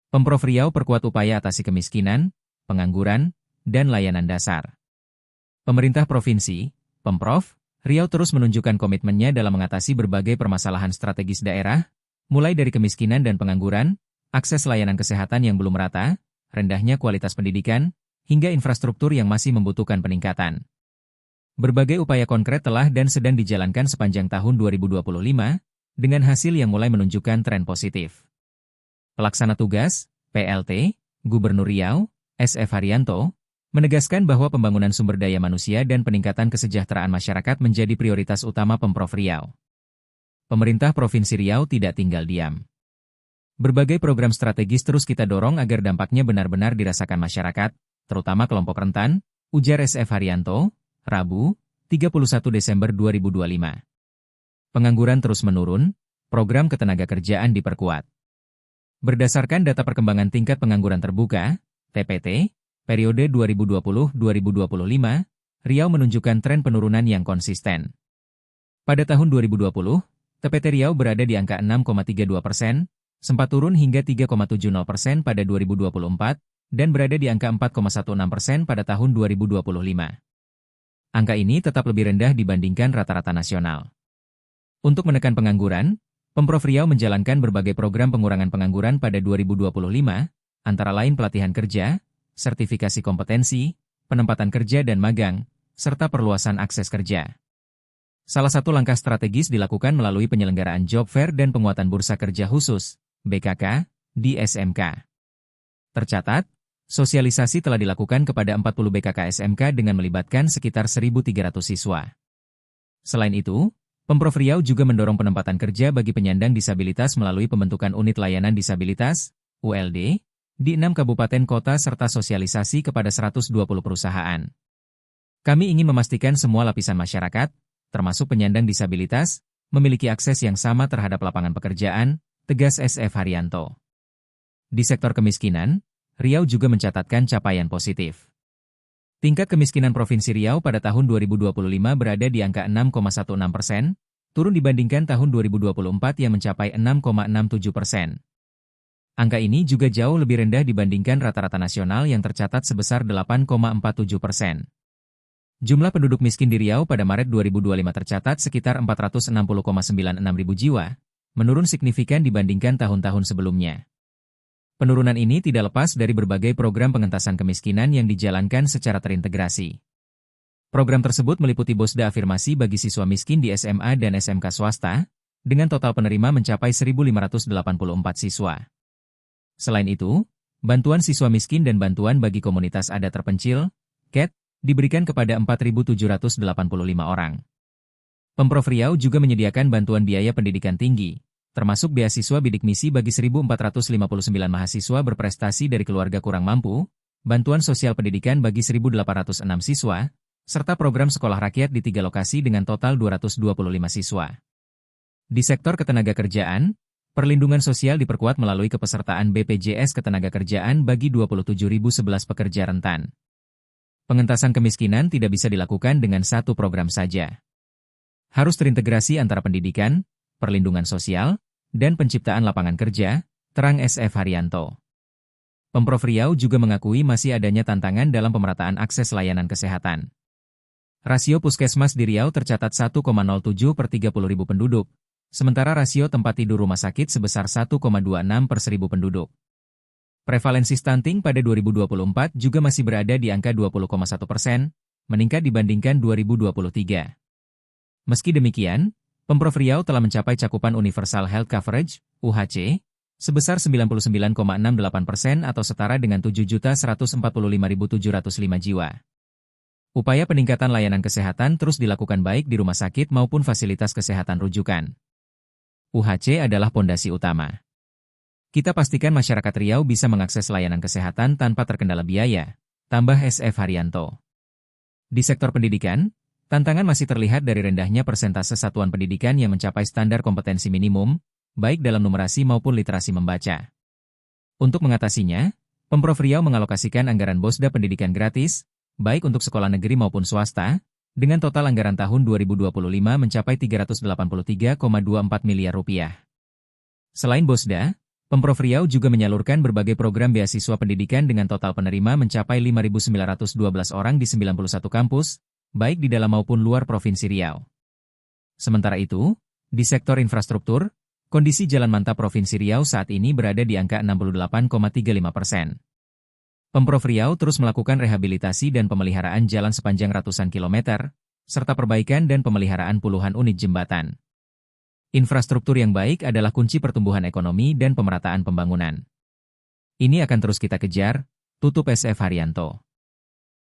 Pemprov Riau perkuat upaya atasi kemiskinan, pengangguran, dan layanan dasar. Pemerintah Provinsi, Pemprov, Riau terus menunjukkan komitmennya dalam mengatasi berbagai permasalahan strategis daerah, mulai dari kemiskinan dan pengangguran, akses layanan kesehatan yang belum rata, rendahnya kualitas pendidikan, hingga infrastruktur yang masih membutuhkan peningkatan. Berbagai upaya konkret telah dan sedang dijalankan sepanjang tahun 2025, dengan hasil yang mulai menunjukkan tren positif. Pelaksana Tugas, PLT, Gubernur Riau, SF Haryanto, menegaskan bahwa pembangunan sumber daya manusia dan peningkatan kesejahteraan masyarakat menjadi prioritas utama Pemprov Riau. Pemerintah Provinsi Riau tidak tinggal diam. Berbagai program strategis terus kita dorong agar dampaknya benar-benar dirasakan masyarakat, terutama kelompok rentan, ujar SF Haryanto, Rabu, 31 Desember 2025. Pengangguran terus menurun, program ketenagakerjaan diperkuat. Berdasarkan data perkembangan tingkat pengangguran terbuka, TPT, periode 2020-2025, Riau menunjukkan tren penurunan yang konsisten. Pada tahun 2020, TPT Riau berada di angka 6,32%, sempat turun hingga 3,70% pada 2024, dan berada di angka 4,16% pada tahun 2025. Angka ini tetap lebih rendah dibandingkan rata-rata nasional. Untuk menekan pengangguran, Pemprov Riau menjalankan berbagai program pengurangan pengangguran pada 2025, antara lain pelatihan kerja, sertifikasi kompetensi, penempatan kerja dan magang, serta perluasan akses kerja. Salah satu langkah strategis dilakukan melalui penyelenggaraan job fair dan penguatan bursa kerja khusus, BKK, di SMK. Tercatat, sosialisasi telah dilakukan kepada 40 BKK SMK dengan melibatkan sekitar 1.300 siswa. Selain itu, Pemprov Riau juga mendorong penempatan kerja bagi penyandang disabilitas melalui pembentukan unit layanan disabilitas, ULD, di 6 kabupaten kota serta sosialisasi kepada 120 perusahaan. Kami ingin memastikan semua lapisan masyarakat, termasuk penyandang disabilitas, memiliki akses yang sama terhadap lapangan pekerjaan, tegas SF Haryanto. Di sektor kemiskinan, Riau juga mencatatkan capaian positif. Tingkat kemiskinan Provinsi Riau pada tahun 2025 berada di angka 6,16%, turun dibandingkan tahun 2024 yang mencapai 6,67%. Angka ini juga jauh lebih rendah dibandingkan rata-rata nasional yang tercatat sebesar 8,47%. Jumlah penduduk miskin di Riau pada Maret 2025 tercatat sekitar 460,96 ribu jiwa, menurun signifikan dibandingkan tahun-tahun sebelumnya. Penurunan ini tidak lepas dari berbagai program pengentasan kemiskinan yang dijalankan secara terintegrasi. Program tersebut meliputi Bosda Afirmasi bagi siswa miskin di SMA dan SMK swasta, dengan total penerima mencapai 1.584 siswa. Selain itu, bantuan siswa miskin dan bantuan bagi komunitas adat terpencil, KAT, diberikan kepada 4.785 orang. Pemprov Riau juga menyediakan bantuan biaya pendidikan tinggi, termasuk beasiswa bidik misi bagi 1.459 mahasiswa berprestasi dari keluarga kurang mampu, bantuan sosial pendidikan bagi 1.806 siswa, serta program sekolah rakyat di 3 lokasi dengan total 225 siswa. Di sektor ketenagakerjaan, perlindungan sosial diperkuat melalui kepesertaan BPJS Ketenagakerjaan bagi 27.011 pekerja rentan. Pengentasan kemiskinan tidak bisa dilakukan dengan satu program saja. Harus terintegrasi antara pendidikan, perlindungan sosial, dan penciptaan lapangan kerja, terang SF Haryanto. Pemprov Riau juga mengakui masih adanya tantangan dalam pemerataan akses layanan kesehatan. Rasio puskesmas di Riau tercatat 1,07 per 30.000 penduduk, sementara rasio tempat tidur rumah sakit sebesar 1,26 per 1.000 penduduk. Prevalensi stunting pada 2024 juga masih berada di angka 20,1%, meningkat dibandingkan 2023. Meski demikian, Pemprov Riau telah mencapai cakupan Universal Health Coverage, UHC, sebesar 99,68% atau setara dengan 7.145.705 jiwa. Upaya peningkatan layanan kesehatan terus dilakukan baik di rumah sakit maupun fasilitas kesehatan rujukan. UHC adalah pondasi utama. Kita pastikan masyarakat Riau bisa mengakses layanan kesehatan tanpa terkendala biaya, tambah SF Haryanto. Di sektor pendidikan, tantangan masih terlihat dari rendahnya persentase satuan pendidikan yang mencapai standar kompetensi minimum, baik dalam numerasi maupun literasi membaca. Untuk mengatasinya, Pemprov Riau mengalokasikan anggaran Bosda pendidikan gratis, baik untuk sekolah negeri maupun swasta, dengan total anggaran tahun 2025 mencapai Rp383,24 miliar. Selain Bosda, Pemprov Riau juga menyalurkan berbagai program beasiswa pendidikan dengan total penerima mencapai 5.912 orang di 91 kampus, baik di dalam maupun luar Provinsi Riau. Sementara itu, di sektor infrastruktur, kondisi jalan mantap Provinsi Riau saat ini berada di angka 68,35%. Pemprov Riau terus melakukan rehabilitasi dan pemeliharaan jalan sepanjang ratusan kilometer, serta perbaikan dan pemeliharaan puluhan unit jembatan. Infrastruktur yang baik adalah kunci pertumbuhan ekonomi dan pemerataan pembangunan. Ini akan terus kita kejar, tutup SF Haryanto.